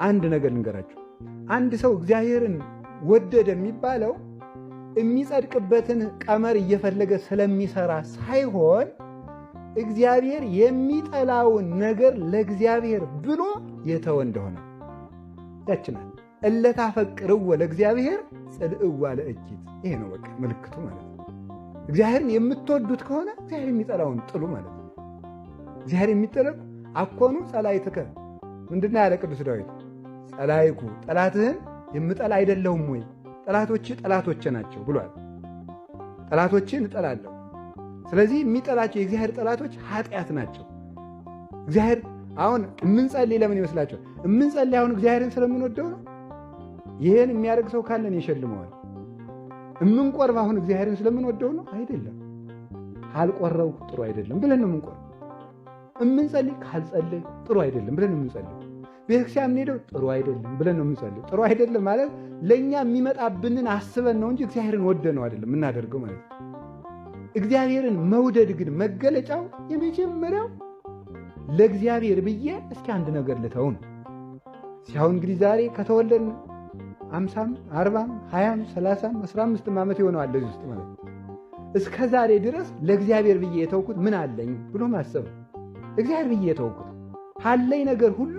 አንድ ነገር ልንገራችሁ። አንድ ሰው እግዚአብሔርን ወደደ የሚባለው የሚጸድቅበትን ቀመር እየፈለገ ስለሚሰራ ሳይሆን እግዚአብሔር የሚጠላውን ነገር ለእግዚአብሔር ብሎ የተወ እንደሆነ ያችናል። እለታፈቅርዎ ለእግዚአብሔር ጽልእዋ ለእኪት። ይሄ ነው በቃ ምልክቱ ማለት ነው። እግዚአብሔርን የምትወዱት ከሆነ እግዚአብሔር የሚጠላውን ጥሉ ማለት ነው። እግዚአብሔር የሚጠላው አኮኑ ጸላይትከ ምንድነው ያለ ቅዱስ ዳዊት? ጸላይኩ ጠላትህን የምጠላ አይደለሁም ወይ? ጠላቶች ጠላቶቼ ናቸው ብሏል። ጠላቶችን እጠላለሁ። ስለዚህ የሚጠላቸው የእግዚአብሔር ጠላቶች ኃጢአት ናቸው። እግዚአብሔር አሁን የምንጸልይ ለምን ይመስላችኋል? የምንጸልይ አሁን እግዚአብሔርን ስለምንወደው ነው። ይሄን የሚያደርግ ሰው ካለን ይሸልመዋል። የምንቆርብ አሁን እግዚአብሔርን ስለምንወደው ነው አይደለም። ካልቆረው ጥሩ አይደለም ብለን ነው የምንቆርብ። የምንጸልይ ካልጸልይ ጥሩ አይደለም ብለን ነው የምንጸልይ። ቤተክርስቲያን የምንሄደው ጥሩ አይደለም ብለን ነው የምንጸልይ። ጥሩ አይደለም ማለት ለእኛ የሚመጣብንን አስበን ነው እንጂ እግዚአብሔርን ወደ ነው አይደለም የምናደርገው ማለት ነው። እግዚአብሔርን መውደድ ግን መገለጫው የመጀመሪያው ለእግዚአብሔር ብዬ እስኪ አንድ ነገር ልተው ነው። ሲያው እንግዲህ ዛሬ ከተወለድን 50 40 20 30 15 ዓመት ይሆነዋል ለዚህ ውስጥ ማለት ነው። እስከ ዛሬ ድረስ ለእግዚአብሔር ብዬ የተውኩት ምን አለኝ ብሎ ማሰብ። እግዚአብሔር ብዬ የተውኩት ካለኝ ነገር ሁሉ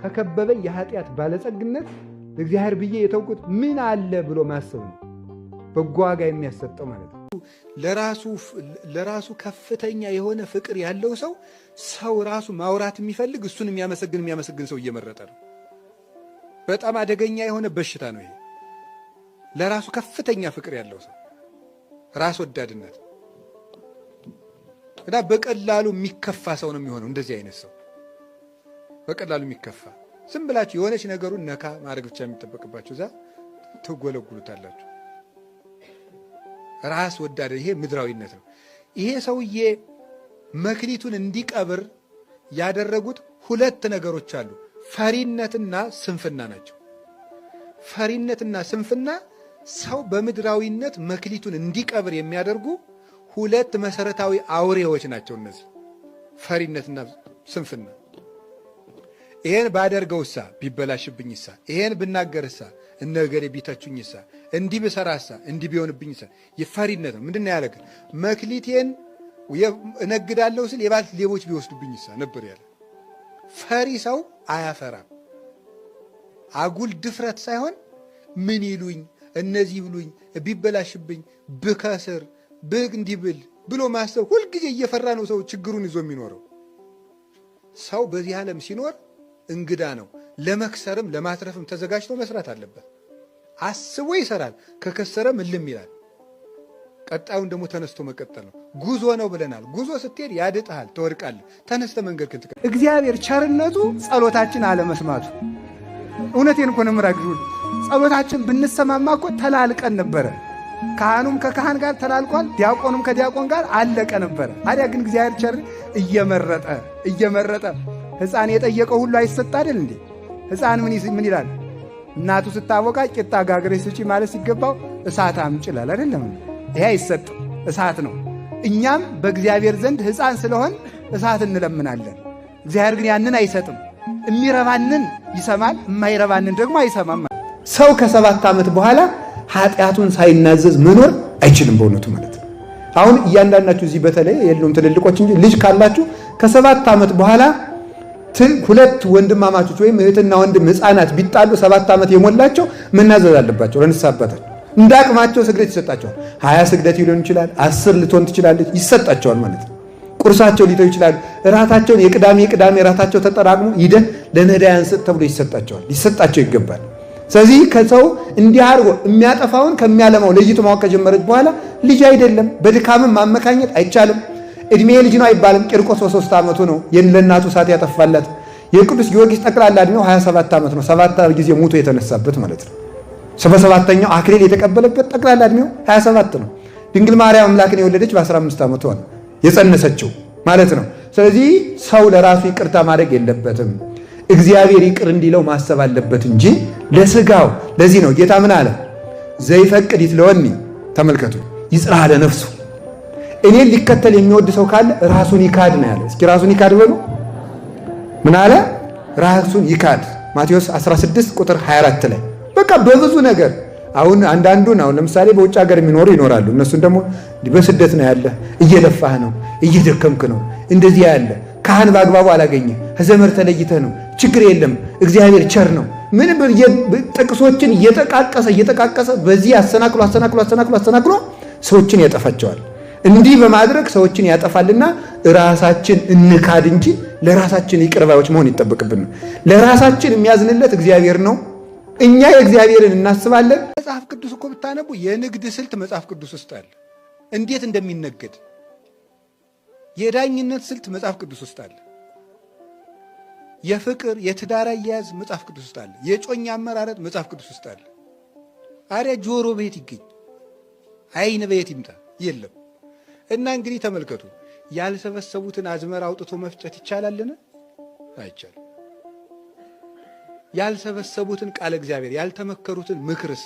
ከከበበኝ የኃጢአት ባለጸግነት እግዚአብሔር ብዬ የተውኩት ምን አለ ብሎ ማሰብ ነው በጎ ዋጋ የሚያሰጠው ማለት ነው። ለራሱ ከፍተኛ የሆነ ፍቅር ያለው ሰው ራሱ ማውራት የሚፈልግ እሱን የሚያመሰግን ሰው እየመረጠ ነው። በጣም አደገኛ የሆነ በሽታ ነው ይሄ። ለራሱ ከፍተኛ ፍቅር ያለው ሰው ራስ ወዳድነት እና በቀላሉ የሚከፋ ሰው ነው የሚሆነው። እንደዚህ አይነት ሰው በቀላሉ የሚከፋ ዝም ብላችሁ የሆነች ነገሩን ነካ ማድረግ ብቻ የሚጠበቅባችሁ እዛ ትጎለጉሉታላችሁ። ራስ ወዳድ ይሄ ምድራዊነት ነው። ይሄ ሰውዬ መክሊቱን እንዲቀብር ያደረጉት ሁለት ነገሮች አሉ። ፈሪነትና ስንፍና ናቸው። ፈሪነትና ስንፍና ሰው በምድራዊነት መክሊቱን እንዲቀብር የሚያደርጉ ሁለት መሰረታዊ አውሬዎች ናቸው እነዚህ ፈሪነትና ስንፍና። ይሄን ባደርገውሳ ቢበላሽብኝሳ፣ ይሄን ብናገርሳ እነገሬ ቢተቹኝሳ፣ እንዲህ ብሰራሳ እንዲህ ቢሆንብኝሳ። የፈሪነት ነው። ምንድነው ያለገ? መክሊቴን እነግዳለሁ ስል የባል ሌቦች ቢወስዱብኝሳ ነበር ያለ። ፈሪ ሰው አያፈራም። አጉል ድፍረት ሳይሆን ምን ይሉኝ እነዚህ ብሉኝ ቢበላሽብኝ ብከስር እንዲብል ብሎ ማሰብ ሁልጊዜ እየፈራ ነው ሰው ችግሩን ይዞ የሚኖረው። ሰው በዚህ ዓለም ሲኖር እንግዳ ነው። ለመክሰርም ለማትረፍም ተዘጋጅቶ መስራት አለበት። አስቦ ይሰራል። ከከሰረም እልም ይላል። ቀጣዩን ደግሞ ተነስቶ መቀጠል ነው። ጉዞ ነው ብለናል። ጉዞ ስትሄድ ያድጥሃል፣ ትወድቃለህ። ተነስተ መንገድ ክንት እግዚአብሔር ቸርነቱ ጸሎታችን አለመስማቱ። እውነቴን እኮ ነው የምራግዙ። ጸሎታችን ብንሰማማ እኮ ተላልቀን ነበረ። ካህኑም ከካህን ጋር ተላልቋል፣ ዲያቆኑም ከዲያቆን ጋር አለቀ ነበረ። ታዲያ ግን እግዚአብሔር ቸር እየመረጠ ሕፃን የጠየቀው ሁሉ አይሰጥ አይደል እንዴ? ሕፃን ምን ይላል? እናቱ ስታወቃ ቂጣ ጋግረሽ ስጪ ማለት ሲገባው እሳት አምጪ ይላል አይደለም? ይሄ አይሰጥም፣ እሳት ነው። እኛም በእግዚአብሔር ዘንድ ሕፃን ስለሆን እሳት እንለምናለን። እግዚአብሔር ግን ያንን አይሰጥም። የሚረባንን ይሰማል፣ የማይረባንን ደግሞ አይሰማም። ሰው ከ7 ዓመት በኋላ ኃጢአቱን ሳይናዘዝ መኖር አይችልም በእውነቱ ማለት ነው። አሁን እያንዳንዳችሁ እዚህ በተለይ የሉም ትልልቆች እንጂ ልጅ ካላችሁ ከ7 ዓመት በኋላ ሁለት ወንድማማቾች ወይም እህትና ወንድም ሕፃናት ቢጣሉ 7 ዓመት የሞላቸው መናዘዝ አለባቸው ለንስሐ አባታቸው። እንደ አቅማቸው ስግደት ይሰጣቸዋል። 20 ስግደት ሊሆን ይችላል፣ 10 ልትሆን ትችላለች፣ ይሰጣቸዋል ማለት ነው። ቁርሳቸው ሊተው ይችላሉ። እራታቸውን የቅዳሜ እራታቸው ተጠራቅሞ ይደህ ለነዳያን ስጥ ተብሎ ይሰጣቸዋል፣ ሊሰጣቸው ይገባል። ስለዚህ ከሰው እንዲህ አድርጎ የሚያጠፋውን ከሚያለማው ለይቶ ማወቅ ከጀመረች በኋላ ልጅ አይደለም። በድካምም ማመካኘት አይቻልም። እድሜ ልጅ ነው አይባልም። ቂርቆስ በ3 ዓመቱ ነው ለእናቱ እሳት ያጠፋላት። የቅዱስ ጊዮርጊስ ጠቅላላ እድሜው 27 ዓመት ነው። 7 ጊዜ ሙቶ የተነሳበት ማለት ነው። 77ኛው አክሊል የተቀበለበት ጠቅላላ እድሜው 27 ነው። ድንግል ማርያም አምላክን የወለደች በ15 ዓመቷ ነው የጸነሰችው ማለት ነው። ስለዚህ ሰው ለራሱ ይቅርታ ማድረግ የለበትም። እግዚአብሔር ይቅር እንዲለው ማሰብ አለበት እንጂ ለስጋው። ለዚህ ነው ጌታ ምን አለ? ዘይፈቅድ ይትለወኒ፣ ተመልከቱ፣ ይጽርሐ ለነፍሱ። እኔን ሊከተል የሚወድ ሰው ካለ ራሱን ይካድ ነው ያለ። እስኪ ራሱን ይካድ በሉ። ምን አለ? ራሱን ይካድ ማቴዎስ 16 ቁጥር 24 ላይ በቃ በብዙ ነገር አሁን አንዳንዱን አሁን ለምሳሌ በውጭ ሀገር የሚኖሩ ይኖራሉ። እነሱን ደግሞ በስደት ነው ያለ፣ እየለፋህ ነው፣ እየደከምክ ነው፣ እንደዚህ ያለ ካህን በአግባቡ አላገኘ፣ ከዘመድ ተለይተህ ነው፣ ችግር የለም እግዚአብሔር ቸር ነው። ምንም ጥቅሶችን እየጠቃቀሰ በዚህ አሰናክሎ ሰዎችን ያጠፋቸዋል። እንዲህ በማድረግ ሰዎችን ያጠፋልና ራሳችን እንካድ እንጂ ለራሳችን ይቅር ባዮች መሆን ይጠበቅብን። ለራሳችን የሚያዝንለት እግዚአብሔር ነው። እኛ የእግዚአብሔርን እናስባለን። መጽሐፍ ቅዱስ እኮ ብታነቡ የንግድ ስልት መጽሐፍ ቅዱስ ውስጥ አለ። እንዴት እንደሚነገድ የዳኝነት ስልት መጽሐፍ ቅዱስ ውስጥ አለ። የፍቅር የትዳር አያያዝ መጽሐፍ ቅዱስ ውስጥ አለ። የጮኛ አመራረጥ መጽሐፍ ቅዱስ ውስጥ አለ። አሪያ ጆሮ በየት ይገኝ? አይን በየት ይምጣ? የለም። እና እንግዲህ ተመልከቱ፣ ያልሰበሰቡትን አዝመራ አውጥቶ መፍጨት ይቻላልን? አይቻልም። ያልሰበሰቡትን ቃለ እግዚአብሔር ያልተመከሩትን ምክርስ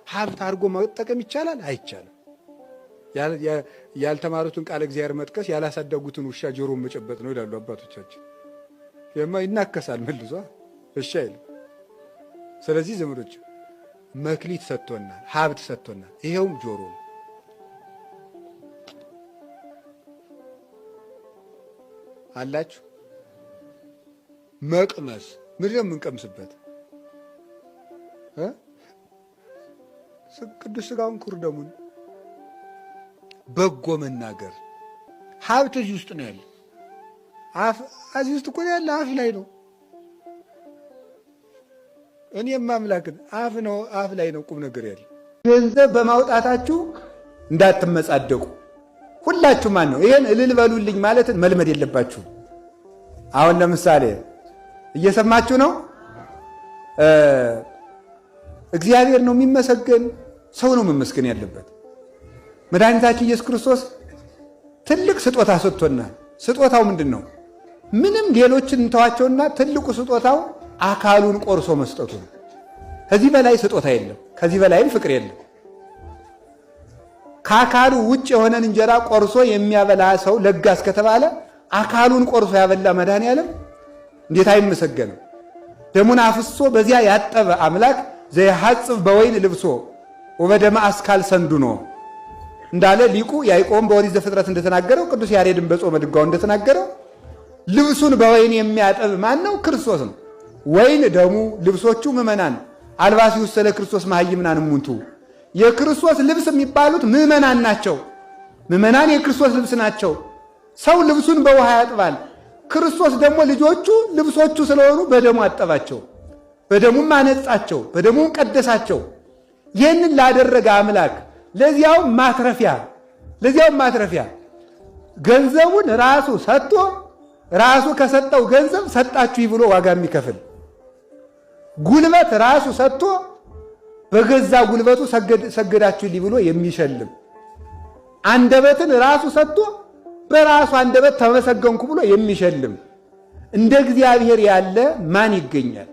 ሀብት አድርጎ መጠቀም ይቻላል? አይቻልም። ያልተማሩትን ቃለ እግዚአብሔር መጥቀስ ያላሳደጉትን ውሻ ጆሮን መጨበጥ ነው ይላሉ አባቶቻችን። ይናከሳል መልሶ እሺ አይልም። ስለዚህ ዘመዶች መክሊት ሰጥቶናል፣ ሀብት ሰጥቶናል። ይሄውም ጆሮ ነው። አላችሁ መቅመስ ምንድነው የምንቀምስበት? ቅዱስ ሥጋውን ክቡር ደሙን በጎ መናገር ሀብት እዚህ ውስጥ ነው ያለ። አፍ እዚህ ውስጥ እኮ ያለ አፍ ላይ ነው። እኔም አምላክን አፍ ነው፣ አፍ ላይ ነው ቁም ነገር ያለ። ገንዘብ በማውጣታችሁ እንዳትመጻደቁ ሁላችሁ። ማን ነው ይሄን እልል በሉልኝ ማለትን መልመድ የለባችሁ። አሁን ለምሳሌ እየሰማችሁ ነው። እግዚአብሔር ነው የሚመሰገን፣ ሰው ነው መመስገን ያለበት። መድኃኒታችን ኢየሱስ ክርስቶስ ትልቅ ስጦታ ሰጥቶናል። ስጦታው ምንድን ነው? ምንም ሌሎችን እንተዋቸውና ትልቁ ስጦታው አካሉን ቆርሶ መስጠቱ ነው። ከዚህ በላይ ስጦታ የለም። ከዚህ በላይም ፍቅር የለም። ከአካሉ ውጭ የሆነን እንጀራ ቆርሶ የሚያበላ ሰው ለጋስ ከተባለ አካሉን ቆርሶ ያበላ መድኃኔዓለም እንዴት አይመሰገንም? ደሙን አፍሶ በዚያ ያጠበ አምላክ ዘየሐጽብ በወይን ልብሶ ወበደመ አስካል ሰንዱኖ እንዳለ ሊቁ ያዕቆብም በኦሪት ዘፍጥረት እንደተናገረው፣ ቅዱስ ያሬድም በጾመ ድጓው እንደተናገረው ልብሱን በወይን የሚያጠብ ማን ነው? ክርስቶስ ነው። ወይን ደሙ፣ ልብሶቹ ምእመናን። አልባሲሁሰ ለክርስቶስ መሃይምናን እሙንቱ። የክርስቶስ ልብስ የሚባሉት ምእመናን ናቸው። ምእመናን የክርስቶስ ልብስ ናቸው። ሰው ልብሱን በውሃ ያጥባል። ክርስቶስ ደግሞ ልጆቹ ልብሶቹ ስለሆኑ በደሙ አጠባቸው፣ በደሙም አነጻቸው፣ በደሙም ቀደሳቸው። ይህንን ላደረገ አምላክ ለዚያውም ማትረፊያ ገንዘቡን ራሱ ሰጥቶ ራሱ ከሰጠው ገንዘብ ሰጣችሁ ብሎ ዋጋ የሚከፍል ጉልበት ራሱ ሰጥቶ በገዛ ጉልበቱ ሰገዳችሁልኝ ብሎ የሚሸልም አንደበትን ራሱ ሰጥቶ በራሱ አንደበት ተመሰገንኩ ብሎ የሚሸልም እንደ እግዚአብሔር ያለ ማን ይገኛል?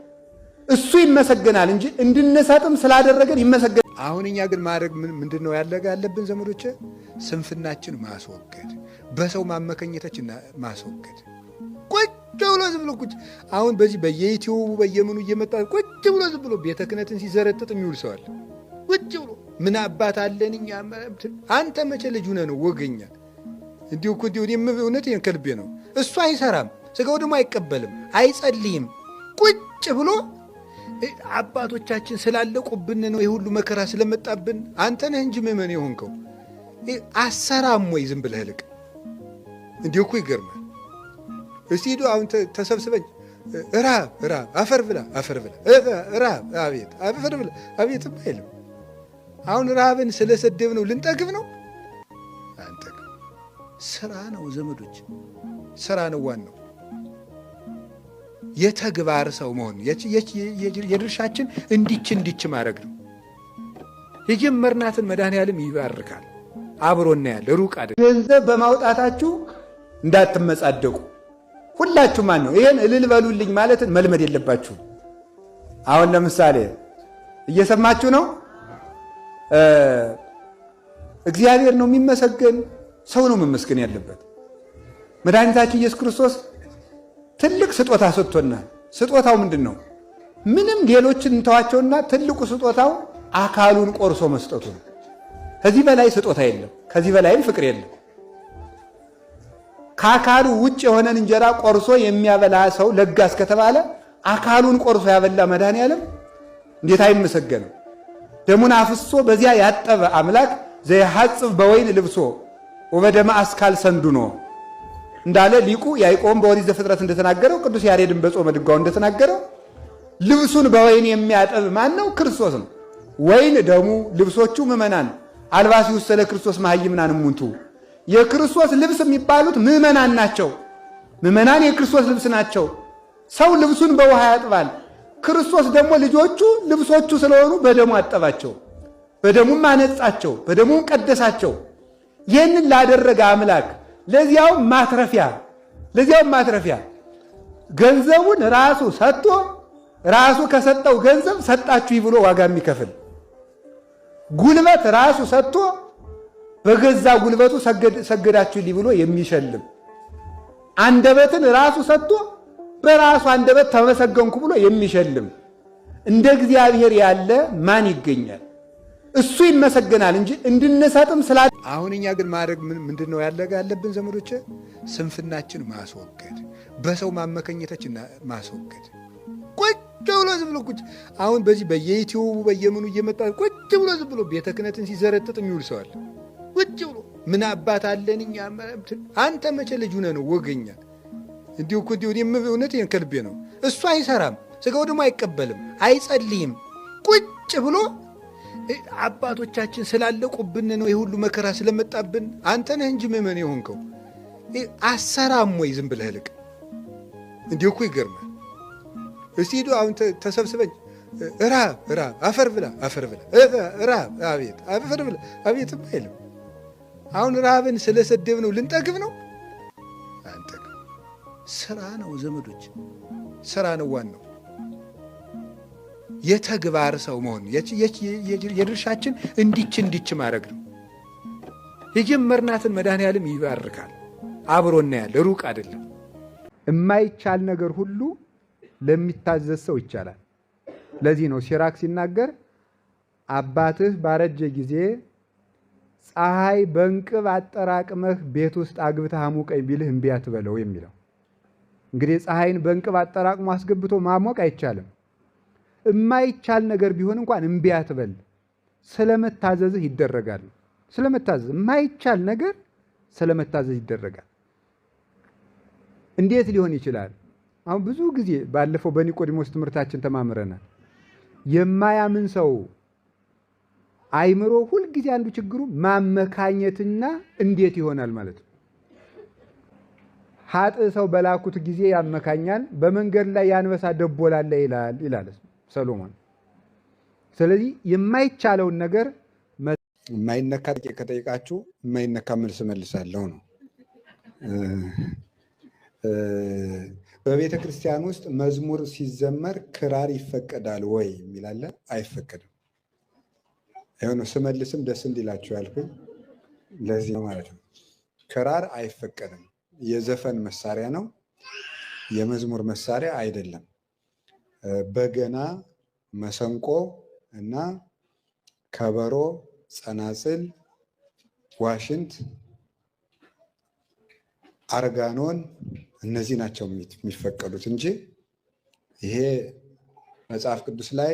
እሱ ይመሰገናል እንጂ እንድንሰጥም ስላደረገን ይመሰገናል። አሁን እኛ ግን ማድረግ ምንድን ነው ያለብን ዘመዶቼ? ስንፍናችን ማስወገድ፣ በሰው ማመከኘታችን ማስወገድ። ቁጭ ብሎ ዝም ብሎ አሁን በዚህ በየዩቲዩቡ በየምኑ እየመጣ ቁጭ ብሎ ዝም ብሎ ቤተ ክህነትን ሲዘረጥጥ የሚውል ሰው አለ። ቁጭ ብሎ ምን አባት አለን እኛ? አንተ መቼ ልጅ ሆነህ ነው ወገኛ? እንዲሁ እኮ እውነት ከልቤ ነው። እሱ አይሰራም፣ ስጋው ደግሞ አይቀበልም፣ አይጸልይም። ቁጭ ብሎ አባቶቻችን ስላለቁብን ነው የሁሉ መከራ ስለመጣብን። አንተ ነህ እንጂ ምእመን የሆንከው አሰራም ወይ? ዝም ብለህ ልቅ። እንዲሁ እኮ ይገርማል። እስቲ ሂዱ አሁን ተሰብስበኝ፣ ራብ አፈር ብላ ራብ አቤት አፈር ብላ አቤት አይልም። አሁን ራብን ስለሰደብ ነው ልንጠግብ ነው? አንጠግብ። ስራ ነው ዘመዶች፣ ስራ ነው ዋናው። የተግባር ሰው መሆን የድርሻችን እንዲች ማድረግ ነው። የጀመርናትን መድኃኔዓለም ይባርካል። አብሮና ያለ ሩቅ አይደል። ገንዘብ በማውጣታችሁ እንዳትመጻደቁ ሁላችሁ። ማን ነው ይሄን እልል በሉልኝ ማለትን መልመድ የለባችሁ። አሁን ለምሳሌ እየሰማችሁ ነው። እግዚአብሔር ነው የሚመሰገን፣ ሰው ነው መመስገን ያለበት። መድኃኒታችን ኢየሱስ ክርስቶስ ትልቅ ስጦታ ሰጥቶናል። ስጦታው ምንድን ነው? ምንም ሌሎችን እንተዋቸውና ትልቁ ስጦታው አካሉን ቆርሶ መስጠቱ ነው። ከዚህ በላይ ስጦታ የለም፣ ከዚህ በላይም ፍቅር የለም። ከአካሉ ውጭ የሆነን እንጀራ ቆርሶ የሚያበላ ሰው ለጋስ ከተባለ አካሉን ቆርሶ ያበላ መድኃኔዓለም እንዴት አይመሰገንም? ደሙን አፍሶ በዚያ ያጠበ አምላክ ዘየሐጽብ በወይን ልብሶ ወበደመ አስካል ሰንዱኖ እንዳለ ሊቁ ያዕቆብም በኦሪት ዘፍጥረት እንደተናገረው ቅዱስ ያሬድም በጾመ ድጓው እንደተናገረው ልብሱን በወይን የሚያጠብ ማን ነው? ክርስቶስ ነው። ወይን ደሙ፣ ልብሶቹ ምእመናን አልባሲውሰ ለክርስቶስ መሃይምናን እሙንቱ። የክርስቶስ ልብስ የሚባሉት ምእመናን ናቸው። ምእመናን የክርስቶስ ልብስ ናቸው። ሰው ልብሱን በውሃ ያጥባል። ክርስቶስ ደግሞ ልጆቹ ልብሶቹ ስለሆኑ በደሙ አጠባቸው፣ በደሙም አነጻቸው፣ በደሙም ቀደሳቸው። ይህንን ላደረገ አምላክ ለዚያውም ማትረፊያ ገንዘቡን ራሱ ሰጥቶ ራሱ ከሰጠው ገንዘብ ሰጣችሁ ብሎ ዋጋ የሚከፍል ጉልበት ራሱ ሰጥቶ በገዛ ጉልበቱ ሰገዳችሁ ብሎ የሚሸልም አንደበትን ራሱ ሰጥቶ በራሱ አንደበት ተመሰገንኩ ብሎ የሚሸልም እንደ እግዚአብሔር ያለ ማን ይገኛል? እሱ ይመሰገናል እንጂ እንድንሰጥም አሁን እኛ ግን ማድረግ ምንድነው ያለብን ዘመዶቼ? ስንፍናችን ማስወገድ፣ በሰው ማመከኘታችን ማስወገድ። ቁጭ ብሎ ዝም ብሎ አሁን በዚህ በየዩቲዩቡ በየምኑ እየመጣ ቁጭ ብሎ ዝም ብሎ ቤተ ክህነትን ሲዘረጥጥ የሚውል ሰው አለ። ቁጭ ብሎ ምን አባት አለን እኛ? አንተ መቼ ልጅ ሆነህ ነው ወገኛ? እንዲሁ እኮ እውነቴን ከልቤ ነው። እሱ አይሰራም፣ ስጋው ደግሞ አይቀበልም፣ አይጸልይም። ቁጭ ብሎ አባቶቻችን ስላለቁብን ነው የሁሉ መከራ ስለመጣብን። አንተ ነህ እንጂ ምእመን የሆንከው አሰራም ወይ? ዝም ብለህ ልቅ። እንዲሁ እኮ ይገርማል። እስቲ ሂዱ አሁን ተሰብስበኝ፣ ራብ አፈር ብላ ራብ አቤት አፈር ብላ አቤት አይልም። አሁን ራብን ስለሰደብ ነው ልንጠግብ ነው? አንጠግብ። ስራ ነው ዘመዶች፣ ስራ ነው ዋናው። የተግባር ሰው መሆን የድርሻችን እንዲች ማድረግ ነው። የጀመርናትን መድኃኔዓለም ይባርካል። አብሮና ያለ ሩቅ አይደለም። የማይቻል ነገር ሁሉ ለሚታዘዝ ሰው ይቻላል። ለዚህ ነው ሲራክ ሲናገር አባትህ ባረጀ ጊዜ ፀሐይ በእንቅብ አጠራቅመህ ቤት ውስጥ አግብተህ አሙቀኝ ቢልህ እምቢ አትበለው የሚለው። እንግዲህ ፀሐይን በእንቅብ አጠራቅሞ አስገብቶ ማሞቅ አይቻልም። የማይቻል ነገር ቢሆን እንኳን እምቢ አትበል። ስለመታዘዝህ ይደረጋል። ስለመታዘዝ የማይቻል ነገር ስለመታዘዝ ይደረጋል። እንዴት ሊሆን ይችላል? አሁን ብዙ ጊዜ ባለፈው በኒቆዲሞስ ትምህርታችን ተማምረናል። የማያምን ሰው አይምሮ ሁልጊዜ አንዱ ችግሩ ማመካኘትና እንዴት ይሆናል ማለት ነው። ኃጥእ ሰው በላኩት ጊዜ ያመካኛል፣ በመንገድ ላይ ያንበሳ ደቦላለ ይላል ሰሎሞን። ስለዚህ የማይቻለውን ነገር የማይነካ ከጠይቃችሁ የማይነካ መልስ መልሳለሁ ነው። በቤተ ክርስቲያን ውስጥ መዝሙር ሲዘመር ክራር ይፈቀዳል ወይ የሚላለ? አይፈቀድም። ይሁን ስመልስም ደስ እንዲላችሁ ያልኩኝ ለዚህ ነው ማለት ነው። ክራር አይፈቀድም። የዘፈን መሳሪያ ነው፣ የመዝሙር መሳሪያ አይደለም። በገና፣ መሰንቆ እና ከበሮ፣ ጸናጽል፣ ዋሽንት፣ አርጋኖን እነዚህ ናቸው የሚፈቀዱት እንጂ ይሄ መጽሐፍ ቅዱስ ላይ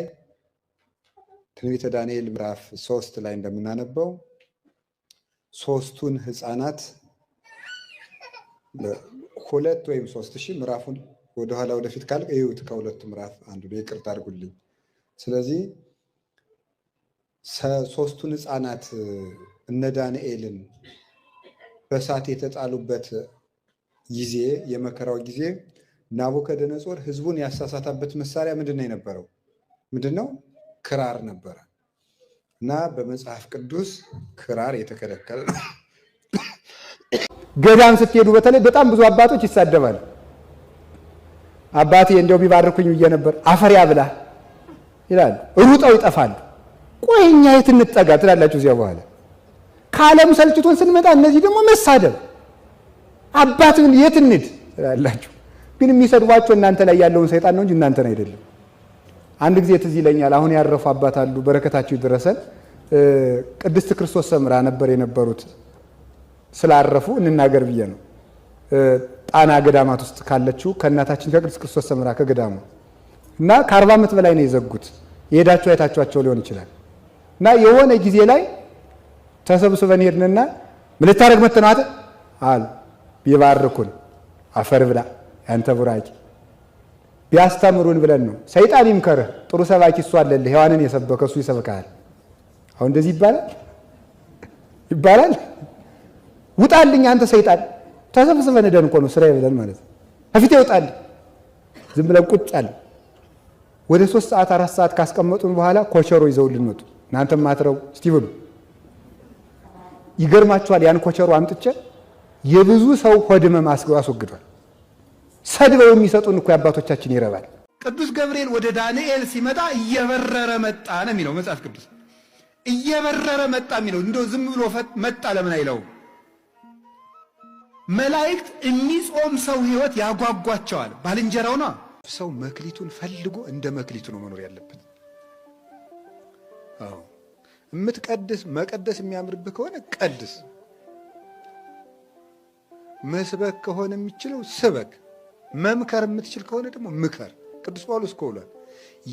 ትንቢተ ዳንኤል ምዕራፍ 3 ላይ እንደምናነበው ሶስቱን ሕፃናት 2 ወይም 3000 ምዕራፉን ወደኋላ ወደፊት ካልክ እዩት። ከሁለቱ ምዕራፍ አንዱ ይቅርታ አድርጉልኝ። ስለዚህ ሶስቱን ሕፃናት እነ ዳንኤልን በእሳት የተጣሉበት ጊዜ የመከራው ጊዜ ናቡከደነጾር ህዝቡን ያሳሳታበት መሳሪያ ምንድነው የነበረው? ምንድነው? ክራር ነበረ። እና በመጽሐፍ ቅዱስ ክራር የተከለከለ ነው። ገዳም ስትሄዱ በተለይ በጣም ብዙ አባቶች ይሳደባሉ። አባቴ እንደው ቢባርኩኝ ብዬ ነበር አፈር ያብላ ይላሉ። ሩጠው ይጠፋሉ። ቆይ እኛ የት እንጠጋ ትላላችሁ? እዚያ በኋላ ከዓለም ሰልችቶን ስንመጣ እነዚህ ደግሞ መሳደብ አባትን የት እንሂድ ትላላችሁ። ግን የሚሰድቧቸው እናንተ ላይ ያለውን ሰይጣን ነው እንጂ እናንተን አይደለም። አንድ ጊዜ ትዝ ይለኛል። አሁን ያረፉ አባት አሉ፣ በረከታቸው ይድረሰን። ቅድስት ክርስቶስ ሰምራ ነበር የነበሩት። ስላረፉ እንናገር ብዬ ነው። ጣና ገዳማት ውስጥ ካለችው ከእናታችን ከቅድስት ክርስቶስ ሰምራ ከገዳሙ እና ከ40 ዓመት በላይ ነው የዘጉት። የሄዳችሁ አይታችኋቸው ሊሆን ይችላል። እና የሆነ ጊዜ ላይ ተሰብስበን ሄድንና ምን ልታረግ መጥተህ ነው አሉ። ቢባርኩን አፈር ብላ ያንተ ቡራቂ ቢያስተምሩን ብለን ነው። ሰይጣን ይምከርህ፣ ጥሩ ሰባኪ እሱ አለልህ፣ ሔዋንን የሰበከ እሱ ይሰብካል። አሁን እንደዚህ ይባላል። ውጣልኝ አንተ ሰይጣን። ተሰብስበን ሄደን እኮ ነው ስራዬ ብለን ማለት ነው። ከፊቴ ይወጣል። ዝም ብለን ቁጭ አለ። ወደ 3 ሰዓት 4 ሰዓት ካስቀመጡን በኋላ ኮቸሮ ይዘውልን መጡ። እናንተም ማትረው እስቲ ብሉ። ይገርማችኋል፣ ያን ኮቸሮ አምጥቼ የብዙ ሰው ሆድ ህመም አስወግዷል። ሰድበው የሚሰጡን እኮ አባቶቻችን ይረባል። ቅዱስ ገብርኤል ወደ ዳንኤል ሲመጣ እየበረረ መጣ ነው የሚለው መጽሐፍ ቅዱስ። እየበረረ መጣ የሚለው እንደው ዝም ብሎ መጣ ለምን አይለውም? መላእክት የሚጾም ሰው ህይወት ያጓጓቸዋል። ባልንጀራው ነው። ሰው መክሊቱን ፈልጎ እንደ መክሊቱ ነው መኖር ያለበት። አዎ መቀደስ የሚያምርብህ ከሆነ ቀድስ። መስበክ ከሆነ የሚችለው ስበክ። መምከር የምትችል ከሆነ ደግሞ ምከር። ቅዱስ ጳውሎስ እኮ ብሏል፣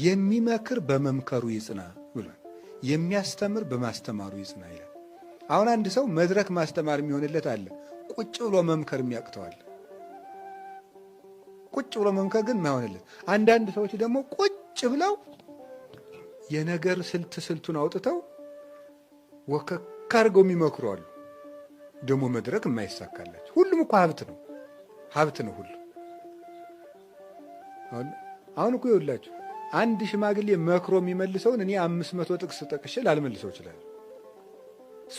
የሚመክር በመምከሩ ይጽና ብሏል። የሚያስተምር በማስተማሩ ይጽና ይላል። አሁን አንድ ሰው መድረክ ማስተማር የሚሆንለት አለ፣ ቁጭ ብሎ መምከር የሚያቅተዋል። ቁጭ ብሎ መምከር ግን ማይሆንለት። አንዳንድ ሰዎች ደግሞ ቁጭ ብለው የነገር ስልቱን አውጥተው ወከክ አድርገው የሚመክሩ አሉ። ደግሞ መድረክ የማይሳካላቸው። ሁሉም እኮ ሀብት ነው ሁሉ። አሁን እኮ ይኸውላችሁ አንድ ሽማግሌ መክሮ የሚመልሰውን እኔ 500 ጥቅስ ጠቅሼ ላልመልሰው ይችላል።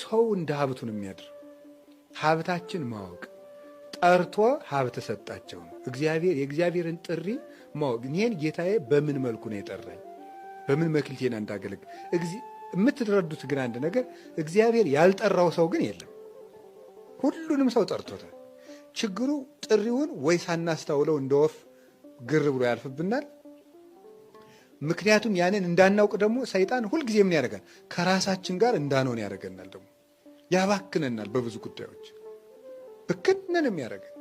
ሰው እንደ ሀብቱ ነው የሚያድር። ሀብታችን ማወቅ ጠርቶ ሀብት ሰጣቸው ነው። የእግዚአብሔርን ጥሪ ማወቅ። እኔን ጌታዬ በምን መልኩ ነው የጠራኝ? በምን መክሊቴና እንዳገለግል የምትረዱት ግን አንድ ነገር፣ እግዚአብሔር ያልጠራው ሰው ግን የለም። ሁሉንም ሰው ጠርቶታል። ችግሩ ጥሪውን ወይ ሳናስተውለው እንደ ወፍ ግር ብሎ ያልፍብናል። ምክንያቱም ያንን እንዳናውቅ ደግሞ ሰይጣን ሁልጊዜ ምን ያደርጋል? ከራሳችን ጋር እንዳንሆን ያደርገናል። ደግሞ ያባክነናል። በብዙ ጉዳዮች ብክነን የሚያደርገን